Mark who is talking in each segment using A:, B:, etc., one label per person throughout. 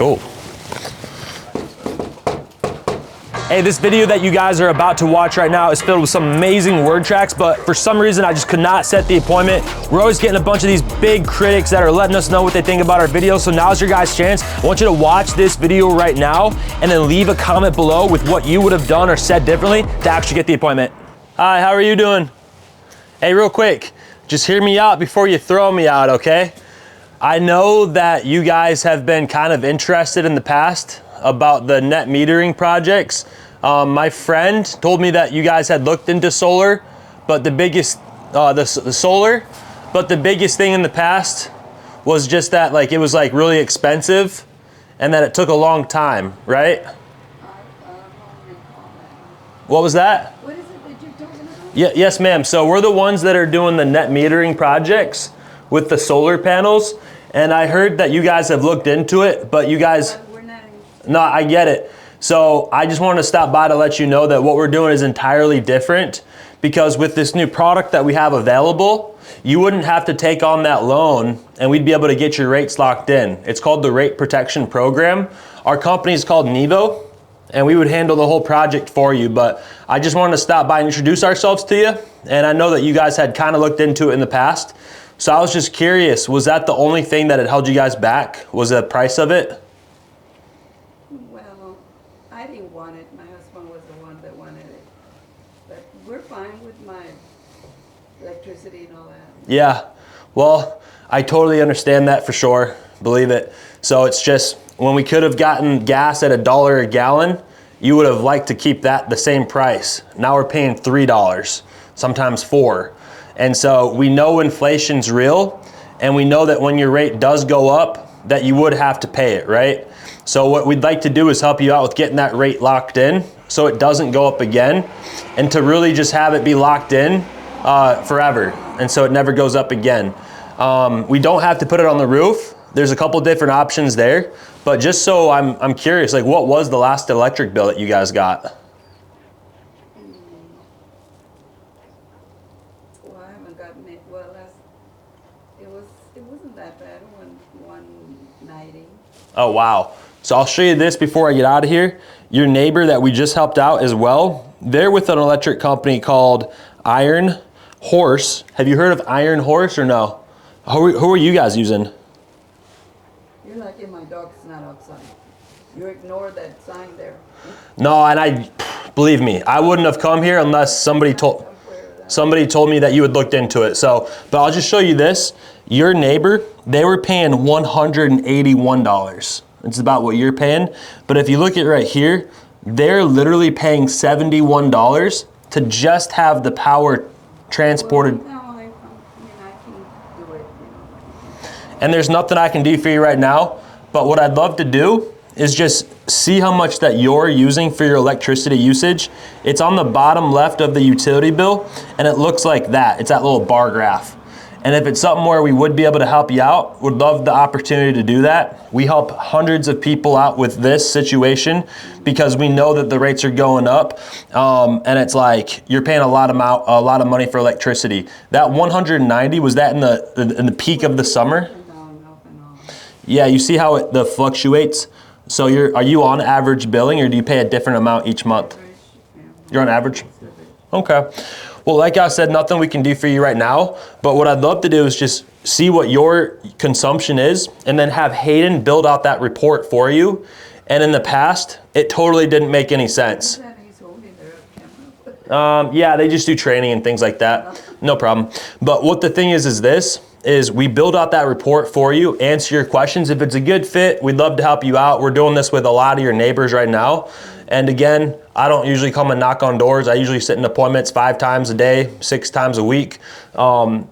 A: Cool. Hey, this video that you guys are about to watch right now is filled with some amazing word tracks, but for some reason I just could not set the appointment. We're always getting a bunch of these big critics that are letting us know what they think about our videos, so now's your guys' chance. I want you to watch this video right now and then leave a comment below with what you would have done or said differently to actually get the appointment. Hi, how are you doing? Hey, real quick, just hear me out before you throw me out, okay? I know that you guys have been kind of interested in the past about the net metering projects. My friend told me that you guys had looked into solar, but the biggest thing in the past was just that like it was like really expensive and that it took a long time, right? What was that?
B: What is it that you're talking about?
A: Yeah, yes, ma'am. So we're the ones that are doing the net metering projects with the solar panels, and I heard that you guys have looked into it, but you guys. No, I get it. So I just wanted to stop by to let you know that what we're doing is entirely different, because with this new product that we have available, you wouldn't have to take on that loan and we'd be able to get your rates locked in. It's called the Rate Protection Program. Our company is called Nevo, and we would handle the whole project for you. But I just wanted to stop by and introduce ourselves to you. And I know that you guys had kind of looked into it in the past. So I was just curious, was that the only thing that had held you guys back? Was the price of it?
B: Well, I didn't want it. My husband was the one that wanted it. But we're fine with my electricity and all that.
A: Yeah, well, I totally understand that for sure, believe it. So it's just, when we could have gotten gas at $1 a gallon, you would have liked to keep that the same price. Now we're paying $3, sometimes $4. And so we know inflation's real, and we know that when your rate does go up, that you would have to pay it, right? So what we'd like to do is help you out with getting that rate locked in so it doesn't go up again, and to really just have it be locked in forever, and so it never goes up again. We don't have to put it on the roof. There's a couple different options there, but just so I'm curious, like what was the last electric bill that you guys got?
B: Well, I haven't gotten it. Well, it wasn't that bad. 190.
A: Oh, wow. So I'll show you this before I get out of here. Your neighbor that we just helped out as well, they're with an electric company called Iron Horse. Have you heard of Iron Horse or no? Who are you guys using?
B: You're lucky my dog's not outside. You ignore that sign there.
A: No, and believe me, I wouldn't have come here unless somebody told me that you had looked into it. So, but I'll just show you this. Your neighbor, they were paying $181. It's about what you're paying. But if you look at right here, they're literally paying $71 to just have the power transported.
B: Well, no, I can do it.
A: And there's nothing I can do for you right now. But what I'd love to do is just see how much that you're using for your electricity usage. It's on the bottom left of the utility bill, and it looks like that. It's that little bar graph. And if it's something where we would be able to help you out, would love the opportunity to do that. We help hundreds of people out with this situation because we know that the rates are going up, and it's like you're paying a lot of money for electricity. That 190, was that in the peak of the summer? Yeah, you see how it fluctuates. So are you on average billing, or do you pay a different amount each month? You're on average? Okay. Well, like I said, nothing we can do for you right now, but what I'd love to do is just see what your consumption is and then have Hayden build out that report for you. And in the past, it totally didn't make any sense. Yeah, they just do training and things like that. No problem. But what the thing is this, is we build out that report for you, answer your questions. If it's a good fit, we'd love to help you out. We're doing this with a lot of your neighbors right now. And again, I don't usually come and knock on doors. I usually sit in appointments 5 times a day, 6 times a week. And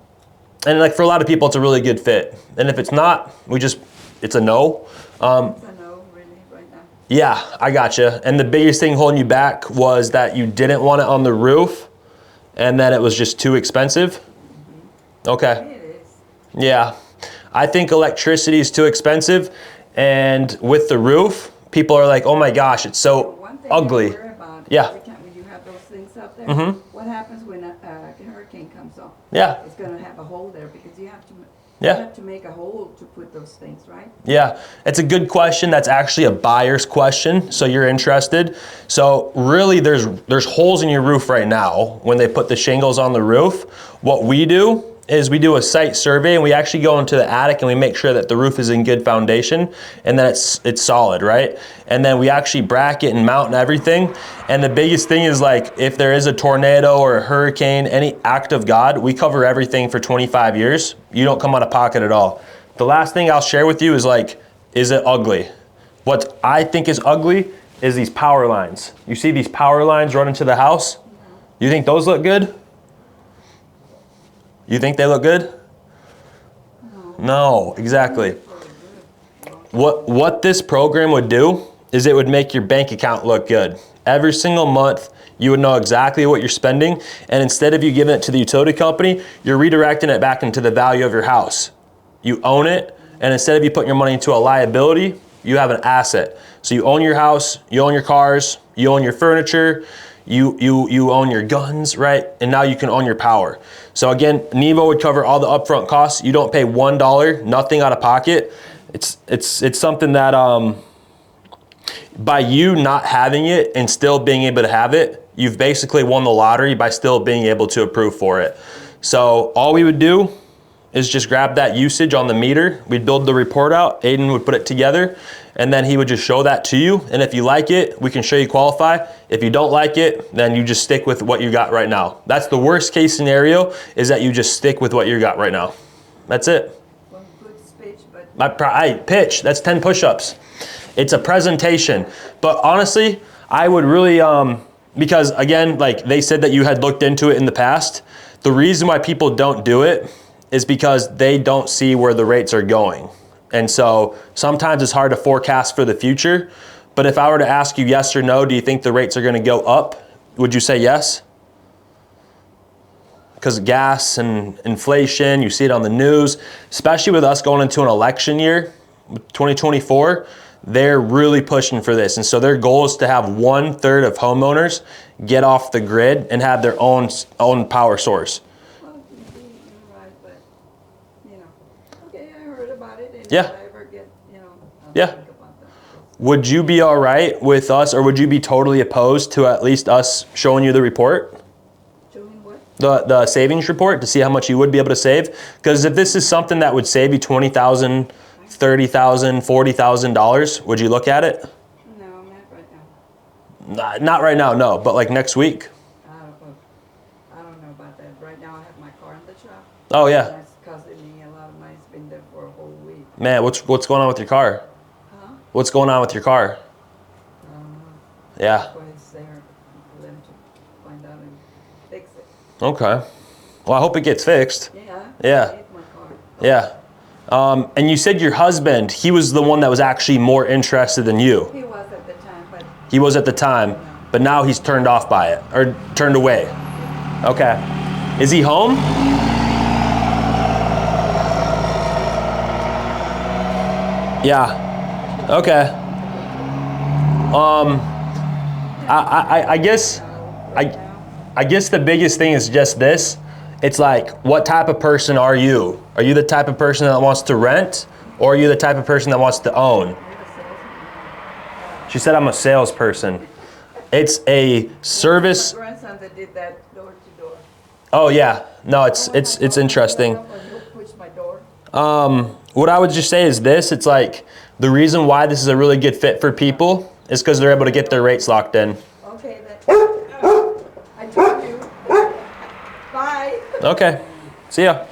A: like for a lot of people, it's a really good fit. And if it's not, it's a no.
B: It's a no, really, right now.
A: Yeah, I gotcha. And the biggest thing holding you back was that you didn't want it on the roof and that it was just too expensive? Okay.
B: It is.
A: Yeah, I think electricity is too expensive, and with the roof, people are like, oh my gosh, it's so ugly.
B: One thing I worry about,
A: yeah.
B: Every time when you have those things up there, what happens when a hurricane comes on?
A: Yeah.
B: It's going to have a hole there because you have to
A: Yeah.
B: You have to make a hole to put those things, right?
A: Yeah, it's a good question. That's actually a buyer's question, so you're interested. So really there's holes in your roof right now when they put the shingles on the roof. What we do is we do a site survey, and we actually go into the attic and we make sure that the roof is in good foundation and that it's solid, right? And then we actually bracket and mount and everything. And the biggest thing is, like, if there is a tornado or a hurricane, any act of God, we cover everything for 25 years. You don't come out of pocket at all. The last thing I'll share with you is, like, is it ugly? What I think is ugly is these power lines. You see these power lines running to the house? You think those look good? You think they look good? No, exactly. What this program would do is it would make your bank account look good. Every single month, you would know exactly what you're spending, and instead of you giving it to the utility company, you're redirecting it back into the value of your house. You own it, and instead of you putting your money into a liability, you have an asset. So you own your house, you own your cars, you own your furniture, you own your guns, right? And now you can own your power. So again, Nevo would cover all the upfront costs. You don't pay $1, nothing out of pocket. It's something that by you not having it and still being able to have it, you've basically won the lottery by still being able to approve for it. So all we would do is just grab that usage on the meter. We'd build the report out. Aiden would put it together, and then he would just show that to you. And if you like it, we can show you qualify. If you don't like it, then you just stick with what you got right now. That's the worst case scenario, is that you just stick with what you got right now. That's it.
B: One good speech, but
A: Pitch, that's 10 push-ups. It's a presentation. But honestly, I would really, because again, like they said that you had looked into it in the past. The reason why people don't do it is because they don't see where the rates are going. And so sometimes it's hard to forecast for the future. But if I were to ask you yes or no, do you think the rates are going to go up? Would you say yes? Because gas and inflation, you see it on the news, especially with us going into an election year, 2024, they're really pushing for this. And so their goal is to have 1/3 of homeowners get off the grid and have their own power source.
B: well, you're right, but, you know, okay, I heard about it, and
A: Yeah.
B: if I ever get, I'll
A: Yeah.
B: think about that.
A: Would you be all right with us, or would you be totally opposed to at least us showing you the report?
B: Doing what?
A: The savings report, to see how much you would be able to save? Because if this is something that would save you $20,000, $30,000, $40,000, would you look at it?
B: No, not right now.
A: Not right now, no, but like next week.
B: I don't know about that. Right now, I have my car in the shop.
A: Oh yeah,
B: That's costing me a lot of money. It's been there for a whole week.
A: man, what's going on with your car?
B: Huh?
A: What's going on with your car?
B: I don't know.
A: Yeah,
B: Go ahead, stay here for them to find out and fix it.
A: okay. Well, I hope it gets fixed.
B: Yeah.
A: Yeah.
B: I hate my car.
A: Yeah. And you said your husband, he was the one that was actually more interested than you.
B: He was at the time, but
A: He was at the time, but now he's turned off by it, or turned away. Okay. Is he home? Yeah. Okay. I guess I guess the biggest thing is just this. It's like, what type of person are you? Are you the type of person that wants to rent, or are you the type of person that wants to own? She said I'm a salesperson. It's a service.
B: my grandson that did that door to door.
A: Oh yeah. No, it's interesting.
B: He'll push my door.
A: What I would just say is this, it's like the reason why this is a really good fit for people is because they're able to get their rates locked in.
B: Okay, then. I told you. Bye.
A: Okay. See ya.